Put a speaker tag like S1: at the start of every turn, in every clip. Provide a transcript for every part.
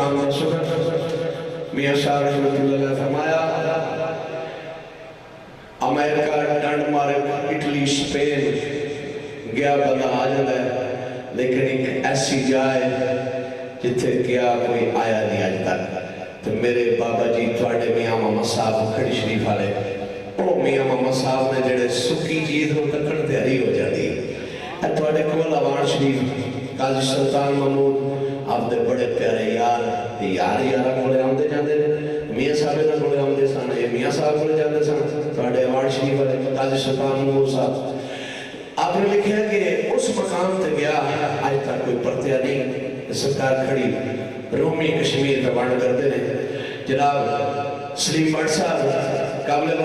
S1: सुल्तान मियां साहब रहमतुल्लाह फरमाया अमेरिका डंड मारे इटली स्पेन गया बंदा आ जाता है, लेकिन एक ऐसी जाए जिथे गया कोई आया नहीं अज तक। तो मेरे बाबा जी थोड़े मियां मामा साहब खड़ी शरीफ वाले ओ मियां मामा साहब ने जेडे सुखी चीज को तकन तैयारी हो जाती है। थोड़े कोल अवान शरीफ काजी सुल्तान महमूद आपके बड़े प्यारे यार यार यार को आते जाते मियाँ साहब को आते सन, ये मियाँ साहब को जाते सन। थोड़े अवान शरीफ वाले काजी सुल्तान महमूद साहब आपने लिखा कि उस मकाम तक गया आज तक कोई परत्या नहीं। सरकार खड़ी रोमी कश्मीर का वंड करते हैं। जनाब सलीम भट्ट साहब काबिल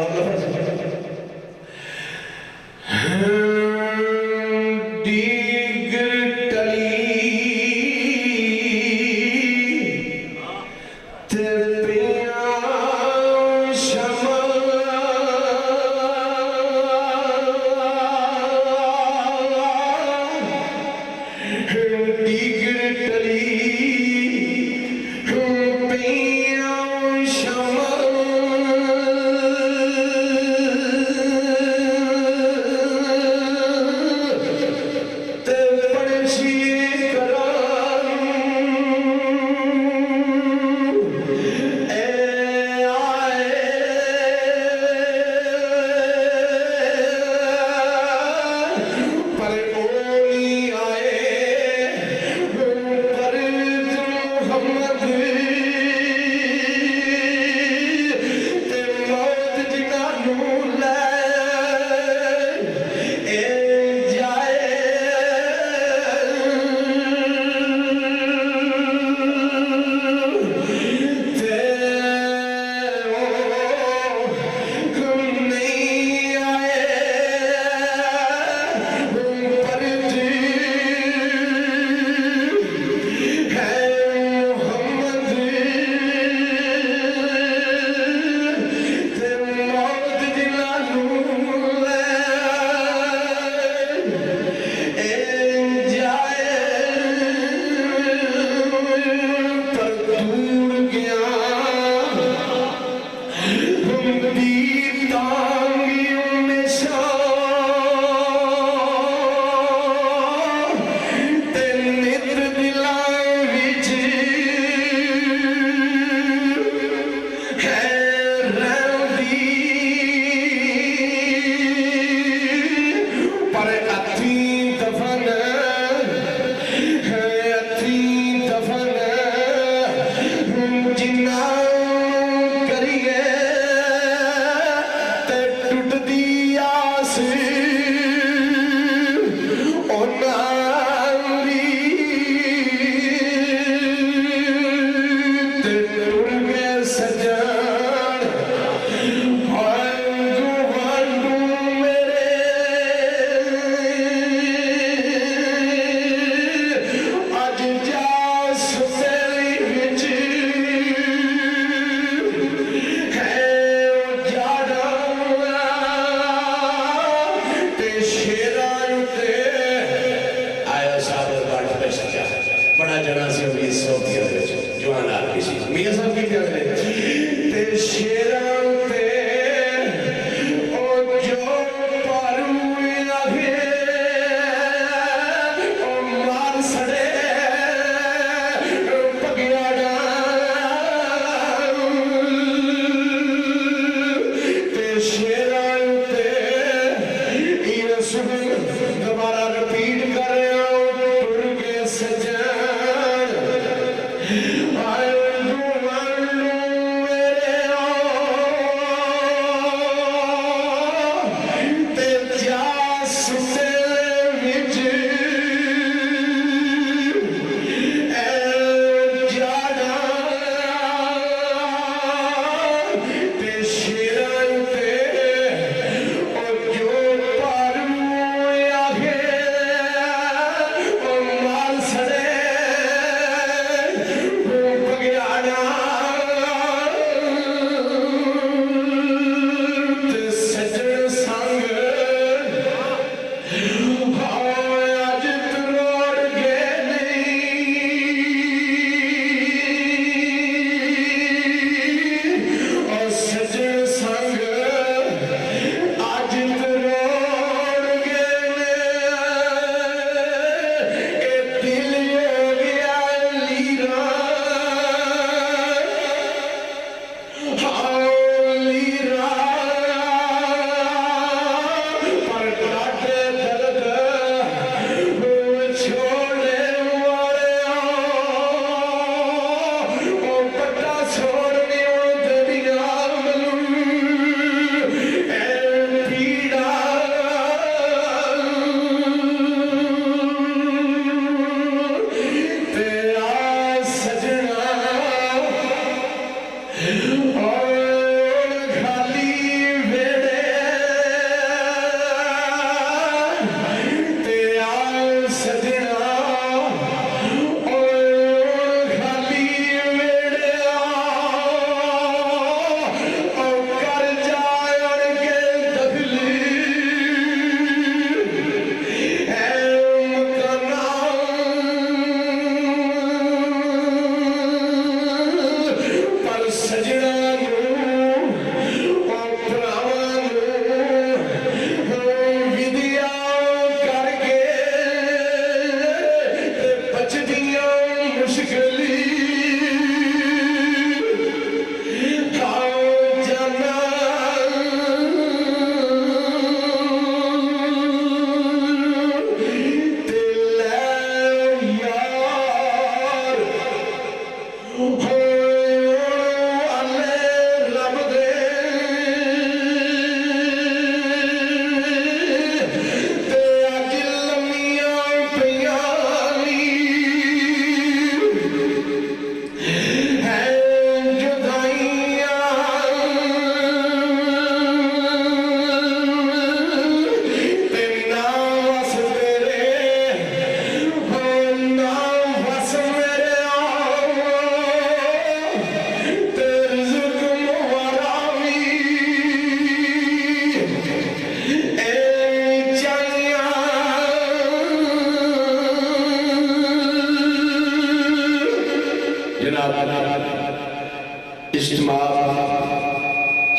S1: इज्तिमा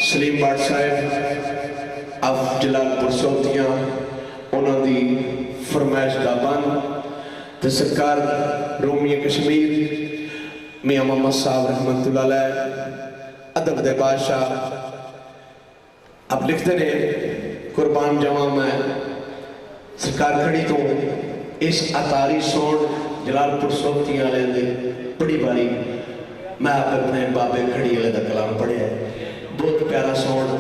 S1: सलीम भट्ट साहब अब जलालपुर सौतियां उन्होंने फरमाइश का बंद तो सरकार रोमिया कश्मीर मियाँ मोहम्मद साहब रहमतुल्लाह अलैह अदब दे बादशाह अब लिखते ने कुर्बान जावा मैं सरकार खड़ी तो इस अतारी सोन जलालपुर सौतियां वाले दे बड़ी बारी मैं अपने बाबे खड़ी वाले का कलाम पढ़िया बहुत प्यारा सोन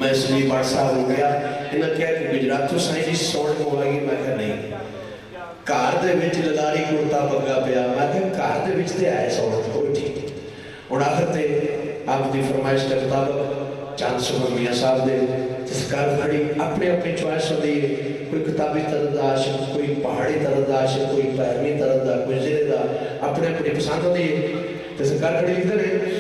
S1: मैं सलीम भट्ट साहब हो गया इन्हें क्या कि गुजरातों साईं जी सोन मंगवाई मैं क्या नहीं घर दे विच ललारी कुर्ता बग्गा पिया मैं क्या घर दे विच ते आए सोन कोई ठीक हुण आखिर ते आपकी फरमाइश के मुताबिक चांद सुमन मियाँ साहब दे सरकार खड़ी अपने अपनी चॉइस होती है कोई किताबी तरह का आशिक कोई पहाड़ी तरह का आशिक कोई पैरवी तरह का कोई जिले का अपने अपनी पसंद होती है तो सरकार खड़ी लिखते हैं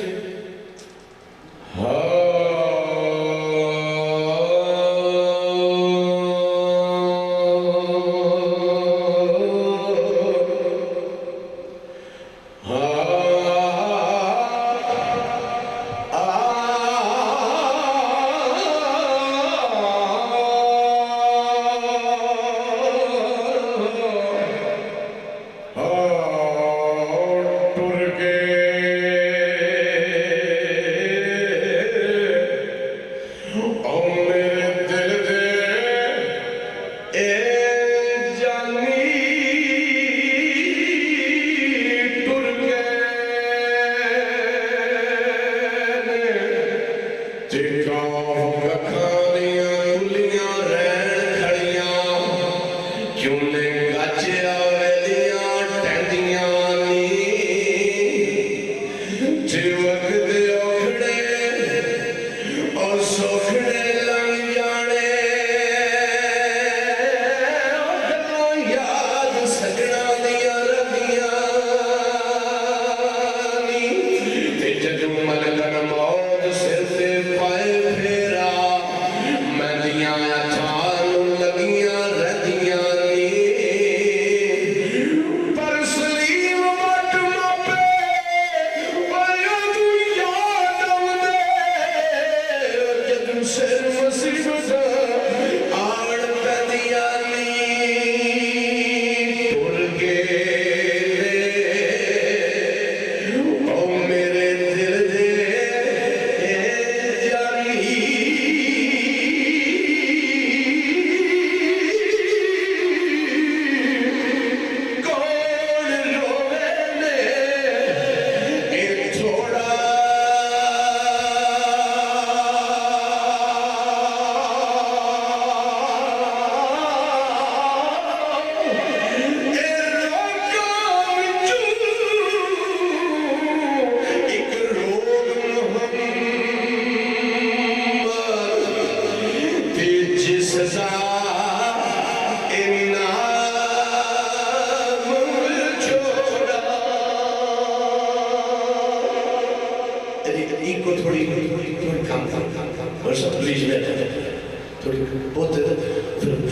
S1: थोड़ी बहुत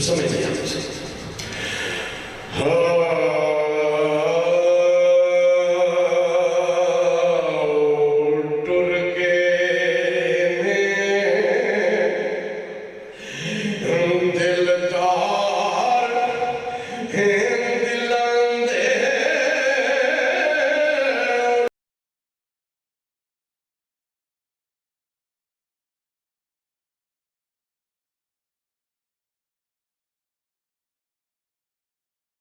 S1: समझ नहीं आती